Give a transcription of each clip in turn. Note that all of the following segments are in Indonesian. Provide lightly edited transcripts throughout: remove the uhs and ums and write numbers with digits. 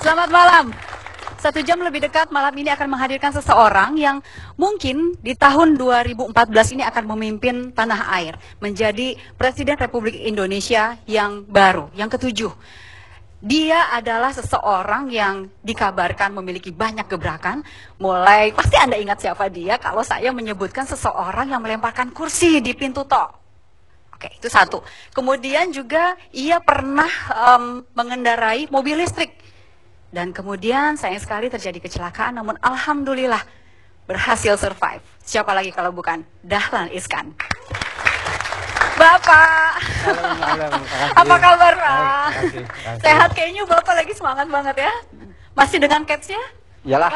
Selamat malam. 1 jam lebih dekat malam ini akan menghadirkan seseorang yang mungkin di tahun 2014 ini akan memimpin tanah air. Menjadi Presiden Republik Indonesia yang baru, yang ke-7. Dia adalah seseorang yang dikabarkan memiliki banyak gebrakan. Mulai, pasti Anda ingat siapa dia kalau saya menyebutkan seseorang yang melemparkan kursi di pintu tol. Oke, itu satu. Kemudian juga ia pernah mengendarai mobil listrik. Dan kemudian sayang sekali terjadi kecelakaan, namun alhamdulillah berhasil survive. Siapa lagi kalau bukan Dahlan Iskan. Bapak, halo, apa kabar Pak? Sehat kayaknya Bapak lagi semangat banget ya. Masih dengan capsnya? Iyalah.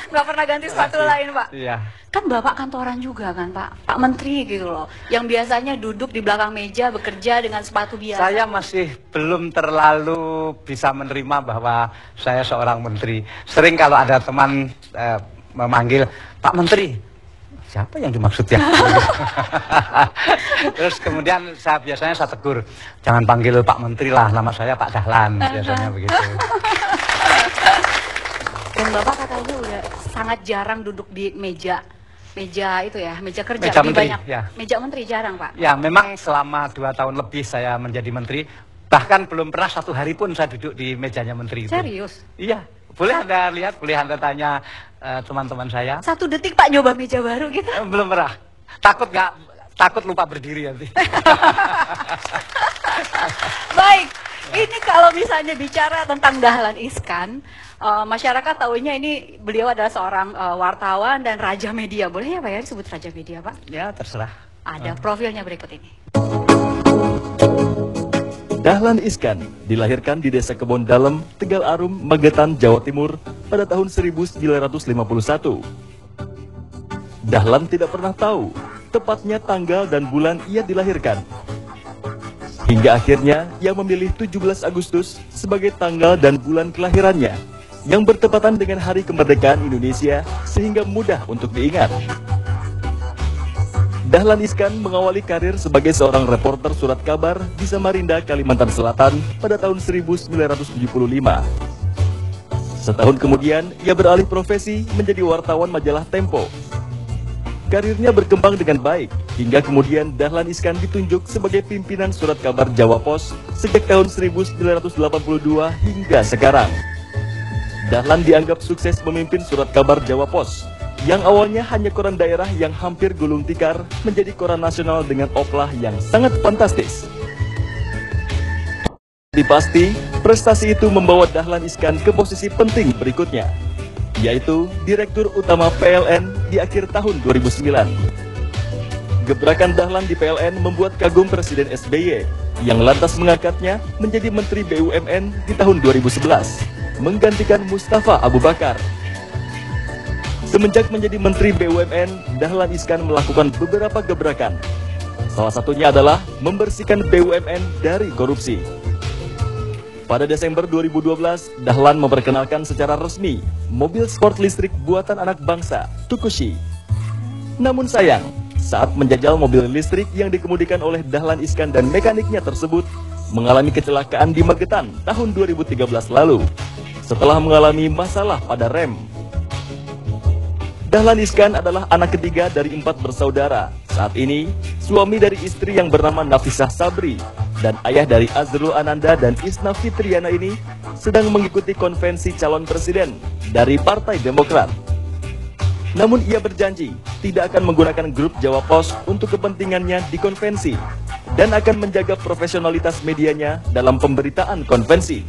Nggak pernah ganti sepatu lain Pak? Iya. Kan Bapak kantoran juga kan Pak? Pak Menteri gitu loh. Yang biasanya duduk di belakang meja bekerja dengan sepatu biasa. Saya masih belum terlalu bisa menerima bahwa saya seorang menteri. Sering kalau ada teman memanggil Pak Menteri, siapa yang dimaksud ya? Terus kemudian biasanya saya tegur, jangan panggil Pak Menteri lah, nama saya Pak Dahlan, biasanya begitu. Dan Bapak katanya udah sangat jarang duduk di meja itu ya, meja kerja. Meja lebih menteri, banyak. ya. Meja menteri jarang Pak. Ya memang selama 2 tahun lebih saya menjadi menteri, bahkan belum pernah 1 hari pun saya duduk di mejanya menteri itu. Serius? Iya, boleh Anda lihat, boleh Anda tanya teman-teman saya. 1 detik Pak nyoba meja baru gitu? Belum pernah. Takut lupa berdiri nanti. Baik, ini kalau misalnya bicara tentang Dahlan Iskan, masyarakat tahunya ini beliau adalah seorang wartawan dan raja media. Boleh ya Pak ya disebut raja media Pak? Ya terserah. Ada profilnya berikut ini. Dahlan Iskan dilahirkan di Desa Kebon Dalem, Tegal Arum, Magetan, Jawa Timur pada tahun 1951. Dahlan tidak pernah tahu tepatnya tanggal dan bulan ia dilahirkan. Hingga akhirnya ia memilih 17 Agustus sebagai tanggal dan bulan kelahirannya yang bertepatan dengan Hari Kemerdekaan Indonesia sehingga mudah untuk diingat. Dahlan Iskan mengawali karir sebagai seorang reporter surat kabar di Samarinda, Kalimantan Selatan pada tahun 1975. Setahun kemudian, ia beralih profesi menjadi wartawan majalah Tempo. Karirnya berkembang dengan baik, hingga kemudian Dahlan Iskan ditunjuk sebagai pimpinan surat kabar Jawa Pos sejak tahun 1982 hingga sekarang. Dahlan dianggap sukses memimpin surat kabar Jawa Pos, yang awalnya hanya koran daerah yang hampir gulung tikar menjadi koran nasional dengan oplah yang sangat fantastis. Dipasti, prestasi itu membawa Dahlan Iskan ke posisi penting berikutnya, yaitu Direktur Utama PLN di akhir tahun 2009. Gebrakan Dahlan di PLN membuat kagum Presiden SBY, yang lantas mengangkatnya menjadi Menteri BUMN di tahun 2011, menggantikan Mustafa Abu Bakar. Semenjak menjadi Menteri BUMN, Dahlan Iskan melakukan beberapa gebrakan. Salah satunya adalah membersihkan BUMN dari korupsi. Pada Desember 2012, Dahlan memperkenalkan secara resmi mobil sport listrik buatan anak bangsa, Tukushi. Namun sayang, saat menjajal mobil listrik yang dikemudikan oleh Dahlan Iskan dan mekaniknya tersebut, mengalami kecelakaan di Magetan tahun 2013 lalu, setelah mengalami masalah pada rem. Dahlan Iskan adalah anak ketiga dari 4 bersaudara. Saat ini, suami dari istri yang bernama Nafisah Sabri dan ayah dari Azrul Ananda dan Isna Fitriana ini sedang mengikuti konvensi calon presiden dari Partai Demokrat. Namun ia berjanji tidak akan menggunakan grup Jawa Pos untuk kepentingannya di konvensi dan akan menjaga profesionalitas medianya dalam pemberitaan konvensi.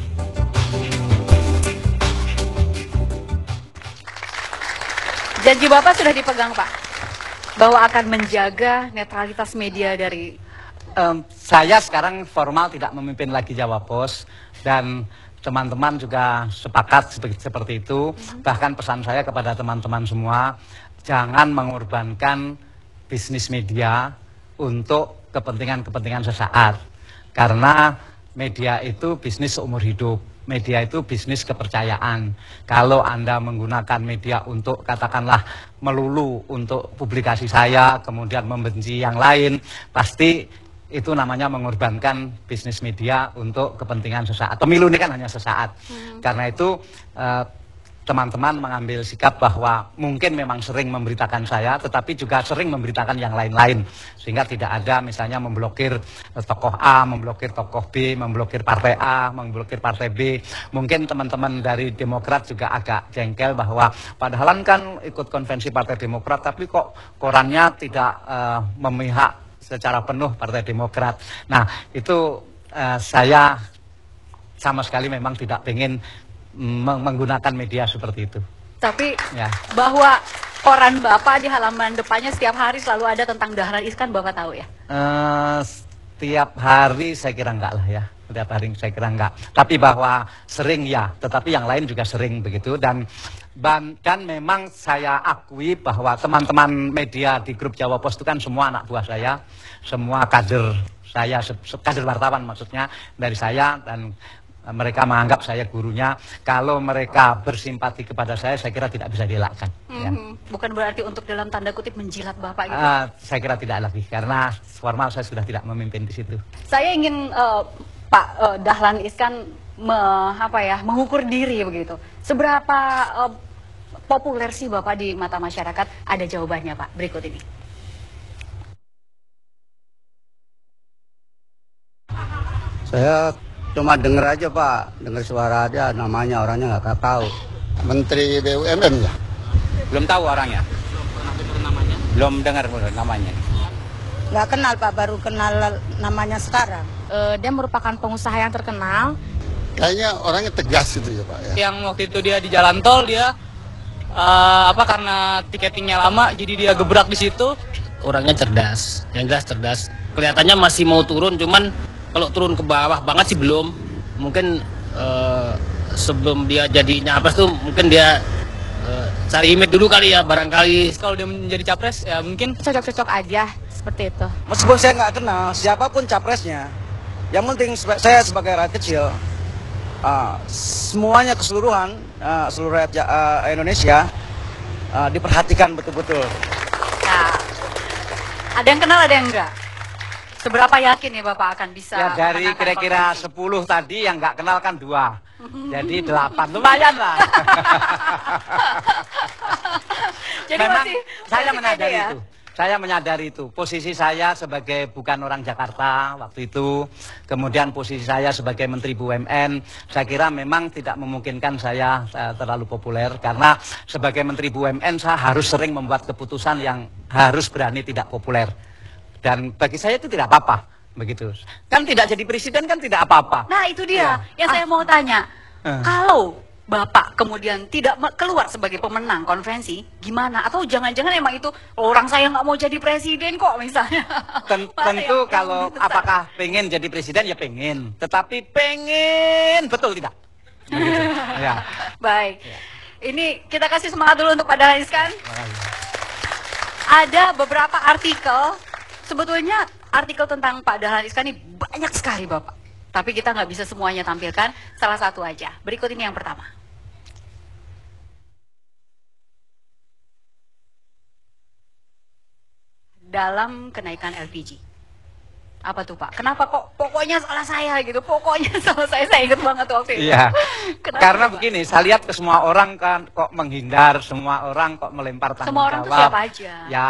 Janji Bapak sudah dipegang Pak, bahwa akan menjaga netralitas media dari... Saya sekarang formal tidak memimpin lagi Jawa Pos, dan teman-teman juga sepakat seperti itu. Bahkan pesan saya kepada teman-teman semua, jangan mengorbankan bisnis media untuk kepentingan-kepentingan sesaat. Karena media itu bisnis seumur hidup. Media itu bisnis kepercayaan. Kalau Anda menggunakan media untuk katakanlah melulu untuk publikasi saya, kemudian membenci yang lain, pasti itu namanya mengorbankan bisnis media untuk kepentingan sesaat. Pemilu ini kan hanya sesaat. Karena itu teman-teman mengambil sikap bahwa mungkin memang sering memberitakan saya, tetapi juga sering memberitakan yang lain-lain. Sehingga tidak ada misalnya memblokir tokoh A, memblokir tokoh B, memblokir partai A, memblokir partai B. Mungkin teman-teman dari Demokrat juga agak jengkel bahwa padahal kan ikut konvensi Partai Demokrat, tapi kok korannya tidak memihak secara penuh Partai Demokrat. Nah, itu saya sama sekali memang tidak ingin menggunakan media seperti itu. Tapi Ya. bahwa koran Bapak di halaman depannya setiap hari selalu ada tentang Dahlan Iskan, Bapak tahu ya? Setiap hari saya kira enggak lah ya. Setiap hari saya kira enggak. Tapi bahwa sering ya, tetapi yang lain juga sering begitu. Dan memang saya akui bahwa teman-teman media di grup Jawa Pos itu kan semua anak buah saya, semua kader saya, kader wartawan maksudnya dari saya, dan mereka menganggap saya gurunya. Kalau mereka bersimpati kepada saya kira tidak bisa dielakkan. Ya. Bukan berarti untuk dalam tanda kutip menjilat Bapak gitu. Saya kira tidak lagi, karena formal saya sudah tidak memimpin di situ. Saya ingin Pak Dahlan Iskan mengukur diri begitu. Seberapa populer sih Bapak di mata masyarakat? Ada jawabannya Pak, berikut ini. Saya cuma dengar aja Pak, dengar suara aja, namanya orangnya nggak tahu. Menteri BUMN ya? Belum tahu orangnya. Belum dengar namanya. Nggak kenal Pak, baru kenal namanya sekarang. Dia merupakan pengusaha yang terkenal. Kayaknya orangnya tegas gitu ya Pak ya? Yang waktu itu dia di jalan tol, dia karena tiketingnya lama jadi dia gebrak di situ. Orangnya cerdas, yang jelas cerdas. Kelihatannya masih mau turun, cuman kalau turun ke bawah banget sih belum. Mungkin sebelum dia jadi nyapres tuh mungkin dia cari image dulu kali ya, barangkali. Kalau dia menjadi capres ya mungkin Cocok-cocok aja, seperti itu. Meskipun saya nggak kenal siapapun capresnya, yang penting saya sebagai rakyat kecil, semuanya keseluruhan, seluruh rakyat Indonesia diperhatikan betul-betul. Nah, ada yang kenal, ada yang enggak? Seberapa yakin ya Bapak akan bisa? Ya dari memenangkan kira-kira konvensi? 10 tadi yang nggak kenal kan 2. Jadi 8, lumayan lah. Jadi Memang masih saya pede menyadari ya? itu. Saya menyadari itu. Posisi saya sebagai bukan orang Jakarta waktu itu, kemudian posisi saya sebagai Menteri BUMN, saya kira memang tidak memungkinkan saya terlalu populer, karena sebagai Menteri BUMN saya harus sering membuat keputusan yang harus berani tidak populer. Dan bagi saya itu tidak apa-apa, begitu. Kan tidak jadi presiden kan tidak apa-apa. Nah itu dia Ya. yang saya mau tanya. Kalau Bapak kemudian tidak keluar sebagai pemenang konvensi, gimana? Atau jangan-jangan emang itu orang saya nggak mau jadi presiden kok misalnya? Tentu kalau apakah pengen jadi presiden ya pengen, tetapi pengen betul tidak. Begitu. Ya. Baik. Ini kita kasih semangat dulu untuk Pak Dahlan Iskan. Ada beberapa artikel, sebetulnya artikel tentang Pak Dahlan Iskan ini banyak sekali Bapak. Tapi kita nggak bisa semuanya tampilkan, salah satu aja. Berikut ini yang pertama. Dalam kenaikan LPG. Apa tuh Pak? Kenapa kok pokoknya salah saya gitu? Pokoknya salah saya ingat banget waktu itu. Iya. Kenapa, Karena Pak? begini, saya lihat ke semua orang kan kok menghindar, semua orang kok melempar tanggung Semua orang jawab. tuh siapa aja? Ya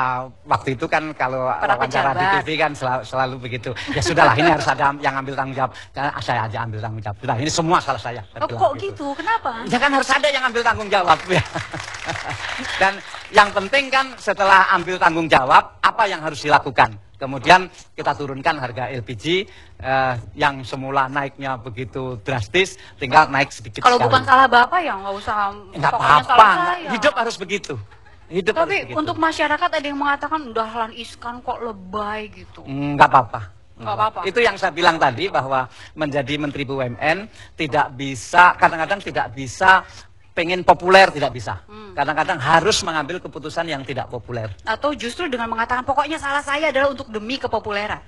waktu itu kan kalau Para wawancara di pejabat. TV kan selalu begitu. Ya sudahlah, ini harus ada yang ambil tanggung jawab. Karena saya aja ambil tanggung jawab. Sudah, ini semua salah saya. Oh, kok gitu? Kenapa? Ya kan harus ada yang ambil tanggung jawab ya. Dan yang penting kan setelah ambil tanggung jawab, apa yang harus dilakukan? Kemudian kita turunkan harga LPG yang semula naiknya begitu drastis, tinggal naik sedikit Kalau sekali. bukan salah Bapak ya nggak usah. Nggak pokoknya apa-apa, salah saya. hidup harus begitu. Hidup harus Tapi begitu. untuk masyarakat ada yang mengatakan Dahlan Iskan kok lebay gitu. Nggak apa-apa. Nggak apa-apa. Itu yang saya bilang tadi, bahwa menjadi Menteri BUMN tidak bisa, kadang-kadang tidak bisa pengen populer, tidak bisa. Kadang-kadang harus mengambil keputusan yang tidak populer. Atau justru dengan mengatakan pokoknya salah saya adalah untuk demi kepopuleran.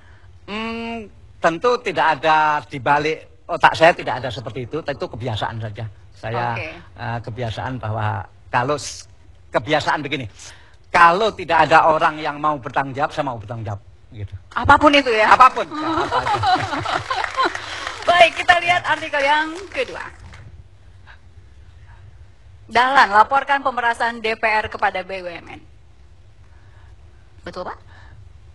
Tentu tidak ada di balik otak saya, tidak ada seperti itu kebiasaan saja. Saya Oke. kebiasaan bahwa kalau kebiasaan begini, kalau tidak ada orang yang mau bertanggung jawab, saya mau bertanggung jawab. gitu. Apapun itu ya. Apapun. Ya, apa aja. Baik, kita lihat artikel yang kedua. Dahlan laporkan pemerasan DPR kepada BUMN. Betul Pak?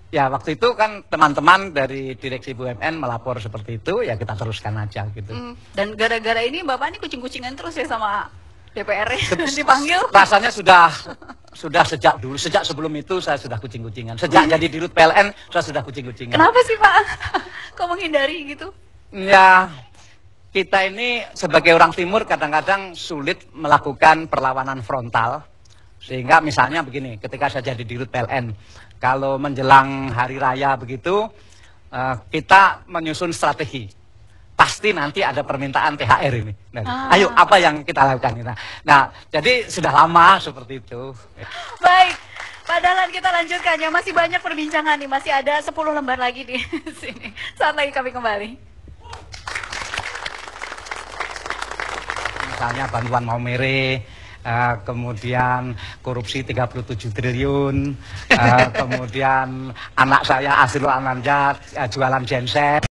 Ya waktu itu kan teman-teman dari direksi BUMN melapor seperti itu, ya kita teruskan aja gitu. Dan gara-gara ini Bapak ini kucing-kucingan terus ya sama DPR dipanggil? Rasanya sudah sejak dulu, sejak sebelum itu saya sudah kucing-kucingan. Sejak jadi dirut PLN saya sudah kucing-kucingan. Kenapa sih Pak? Kok menghindari gitu? Ya kita ini sebagai orang timur kadang-kadang sulit melakukan perlawanan frontal. Sehingga misalnya begini, ketika saya jadi dirut PLN, kalau menjelang hari raya begitu, kita menyusun strategi. Pasti nanti ada permintaan THR ini. Nah, ayo, apa yang kita lakukan? Nah, jadi sudah lama seperti itu. Baik, Pak Dahlan kita lanjutkan ya. Masih banyak perbincangan nih, masih ada 10 lembar lagi di sini. Saat lagi kami kembali. Misalnya bantuan Maumere, kemudian korupsi 37 triliun, kemudian anak saya Asrul Ananjat jualan genset.